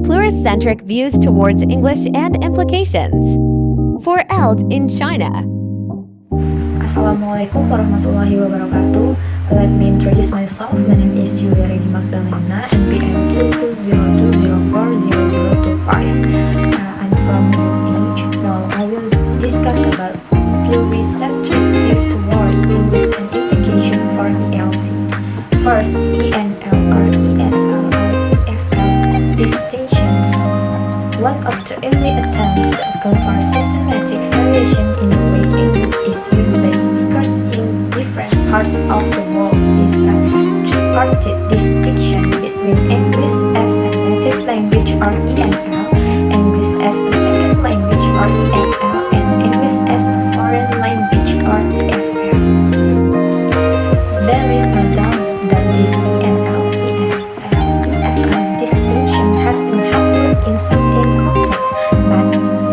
Pluricentric Views towards English and Implications. For ELT in China. Assalamualaikum warahmatullahi wabarakatuh. Let me introduce myself. My name is Yulia Regi Magdalena, NPM 220240025. I'm from UH. Now I will discuss about pluricentric views towards English and implication for ELT. First, ENL or ESL or EFL distinctions. One of the early attempts to account for systematic variation in the way English is used by speakers in different parts of the world is a tripartite distinction between English as a native language or ENL, English as a second language or ESL, and English as a foreign language or EFL. There is no doubt that this ENL, ESL, EFL distinction has been helpful in certain contexts, but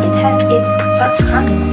it has its shortcomings.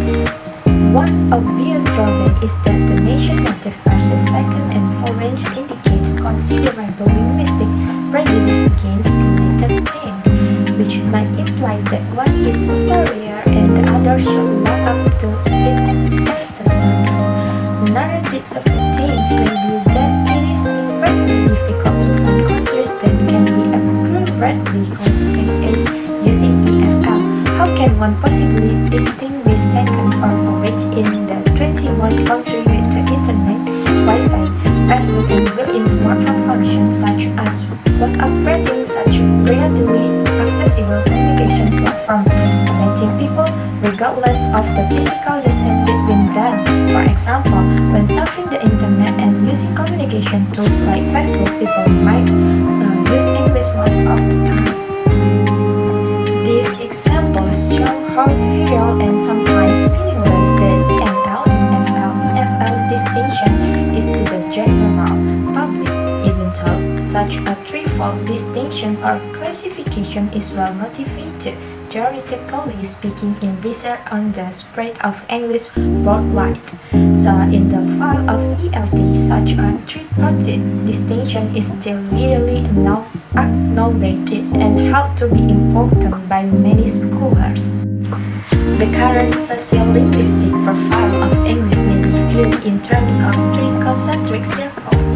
One obvious drawback is that the nation native versus second and foreign indicates considerable linguistic prejudice against connected claims, which might imply that one is superior and the other should live up to it as a standard. Another disadvantage may be that it is increasingly difficult to find countries that can be accurately classified as using EFL. How can one possibly distinguish second from foreign in the 21 countries with the internet, Wi-Fi, Facebook, and built-in smartphone functions such as WhatsApp creating such readily accessible communication platforms, connecting people regardless of the physical distance between them? For example, when surfing the internet and using communication tools like Facebook, people might use English most of the time. These examples show how trivial and sometimes meaningless the ENL, ESL, EFL distinction is to the general public, even though such a threefold distinction or classification is well motivated, theoretically speaking, in research on the spread of English worldwide. So in the field of ELT, such a tripartite distinction is still readily acknowledged and held to be important by many scholars. The current sociolinguistic profile of English may be viewed in terms of three concentric circles.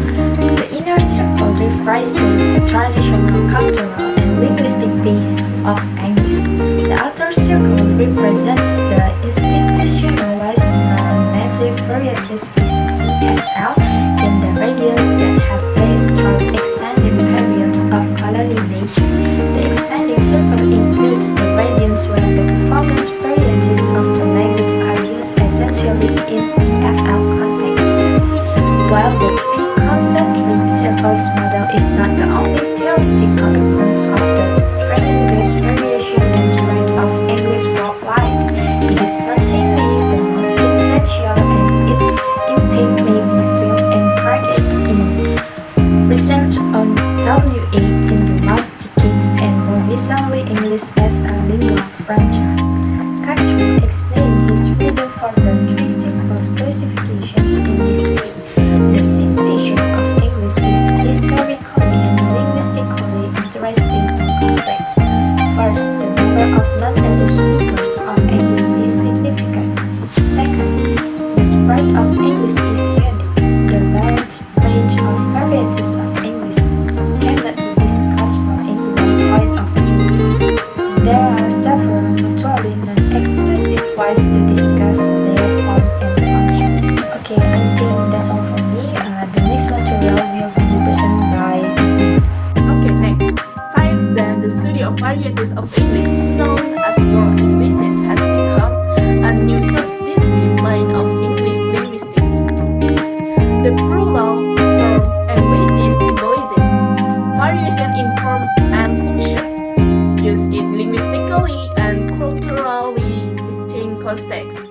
The inner circle refers to the traditional, cultural, and linguistic base of English. The outer circle represents the institutionalized non-native varieties ESL in the regions that have passed through extended periods of colonization. The expanding circle includes the regions where the performance varieties of the language are used essentially in EFL context. While the three concentric circles model is not the only theoretical account of the tremendous variation and spread of English worldwide, it is certainly the most influential, and its impact may be felt and tracked in research on WA in the last decades and more recently English as a lingua franca. Castro explained his reason for the three circles classification in this way. The situation of English is historically and linguistically interesting and complex. First, the number of non-native speakers of English is significant. Second, the spread of English is unique. The large range of varieties of English cannot be discussed from any one point of view. There are several mutually non-exclusive ways to discuss their form and function. Okay, I think that's all from me. The next material will be presented by Z. Okay, next. Science, then the study of varieties of English, known as world Englishes, has become a new subdiscipline of English linguistics. The plural form Englishes symbolizes variation in form and function, used in linguistically and culturally distinct contexts,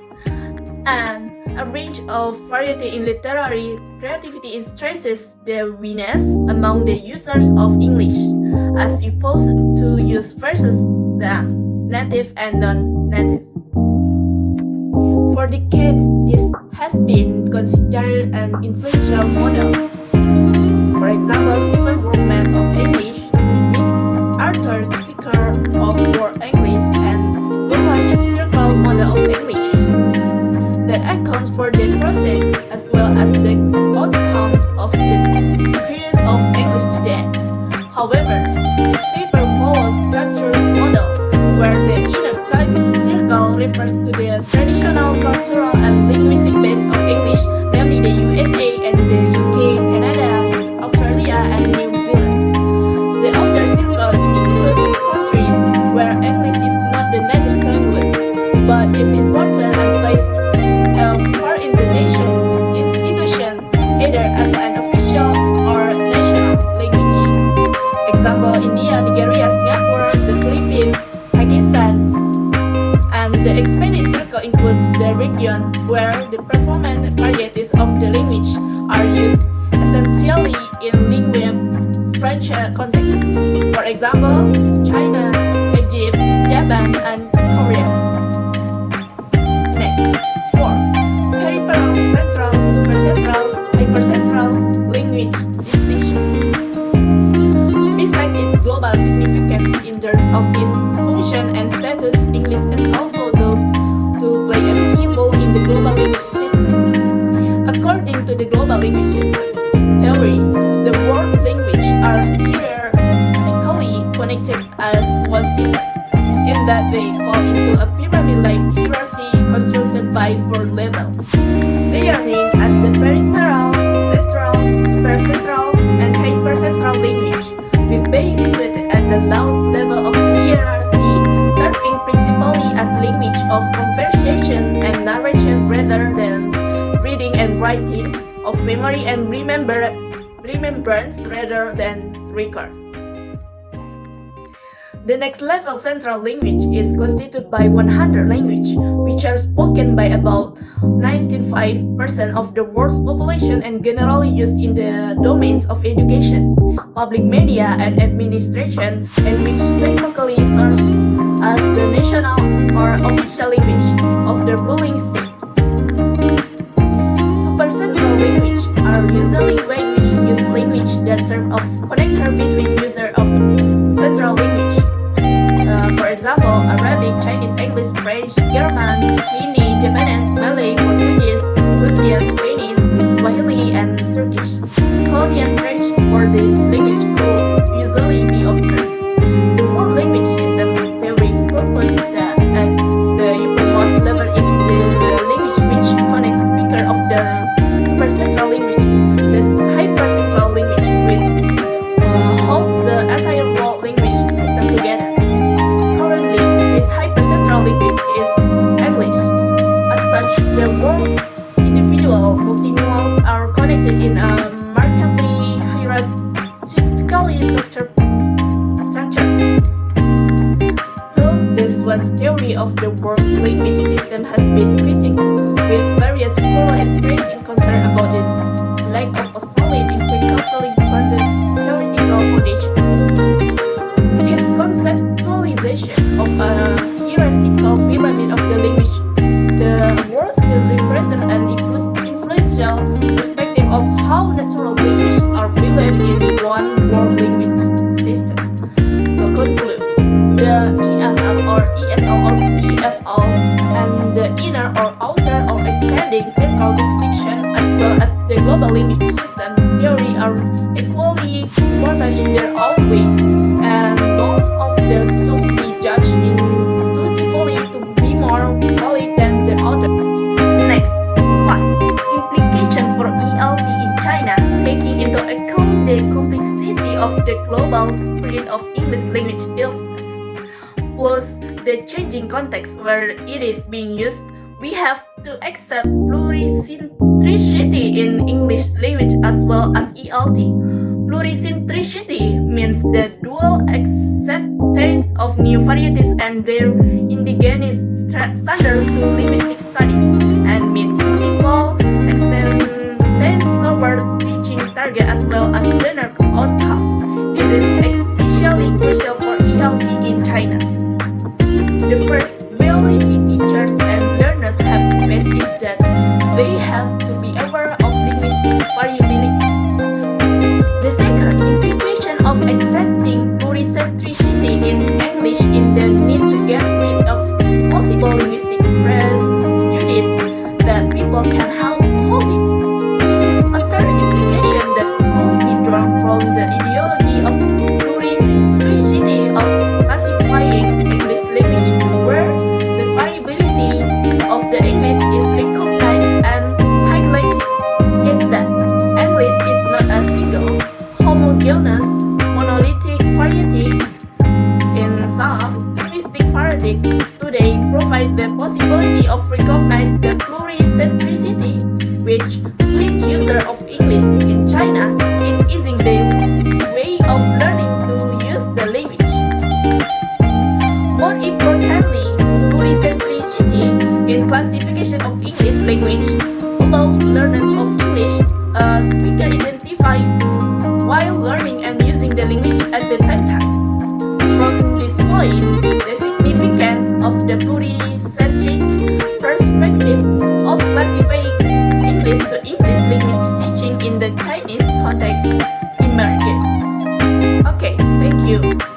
and a range of variety in literary creativity stresses the winness among the users of English, as opposed to use versus the native and non-native. For decades, this has been considered an influential model. For example, Stephen Workman of English, Arthur Sicker world English and large circle model of English that accounts for the process as well as the outcomes of the period of English to date. However, this paper follows structure's model, where the inner circle refers to the traditional cultural and linguistic base of English, namely the USA and the UK, Canada, Australia, and New Zealand. The outer circle includes countries where English is not the native language, but is important and plays a part in the nation institution, either as an official or national language. Example: India, Nigeria, Singapore, the Philippines, Pakistan, and the expanded circle includes the region where the performance varieties of the language are used essentially in French context. For example, China, Egypt, Japan, and Korea. Next, 4. Peripheral, central, supercentral, hypercentral language distinction. Besides its global significance in terms of its function and status, English is also known to play a key role in the global language system. According to the global language system theory, the world language are hierarchically connected as one system, in that they fall into a pyramid-like hierarchy constructed by 4 levels. They are named as the peripheral, central, supercentral, and hypercentral language, with base situated at the lowest level of hierarchy, serving principally as language of conversation and narration rather than reading and writing, of memory and remembrance rather than record. The next level, central language, is constituted by 100 languages, which are spoken by about 95% of the world's population and generally used in the domains of education, public media, and administration, and which typically serves as the national or official language of the ruling state. Supercentral language are usually widely used language that serve as connector between users of central language. For example, Arabic, Chinese, English, French, German, Hindi, Japanese, Malay, Portuguese, Russian, Spanish, Swahili, and Turkish. Colonial French for this language could usually be observed. The world language system theory proposes that at the uppermost level is the language which connects speaker of the supercentral language, the hypercentral language, which hold the entire world language system together. Currently, this hypercentral language is English. As such, the world individual multilinguals are connected in a markedly hierarchically structure. Though this one's theory of the world's language system has been critiqued, with various scholars expressing concern about its lack of a solid empirically grounded theoretical foundation. His conceptualization of a hierarchical pyramid of the language, the world still represents an influential perspective of how natural languages are valued in one world language system. To conclude, the ELL or ESL or EFL and the inner or outer or expanding circle distinction as well as the global language system theory are equally important in their own ways, and none of them should be judged intuitively to be more valid than the other. Next, 5. Implication for ELT in China, taking into account the complexity of the global spread of English language development, plus the changing context where it is being used. We have to accept pluricentricity in English language as well as ELT. Pluricentricity means the dual acceptance of new varieties and their indigenous standard to linguistic studies, and means multiple acceptance toward teaching target as well as learner outcomes. This is especially crucial for ELT in China. The first reality teachers and learners have to face is that they have to be aware of linguistic variability. The second implication of accepting pluricentricity in English in the Some linguistic paradigms today provide the possibility of recognize the pluricentricity, which swing users of English in China in easing their way of learning to use the language. More importantly, pluricentricity in classification of English language allows learners of English speaker identify while learning and using the language at the same time. From this point, the significance of the pluricentric perspective of classifying English to English language teaching in the Chinese context emerges. Okay, thank you.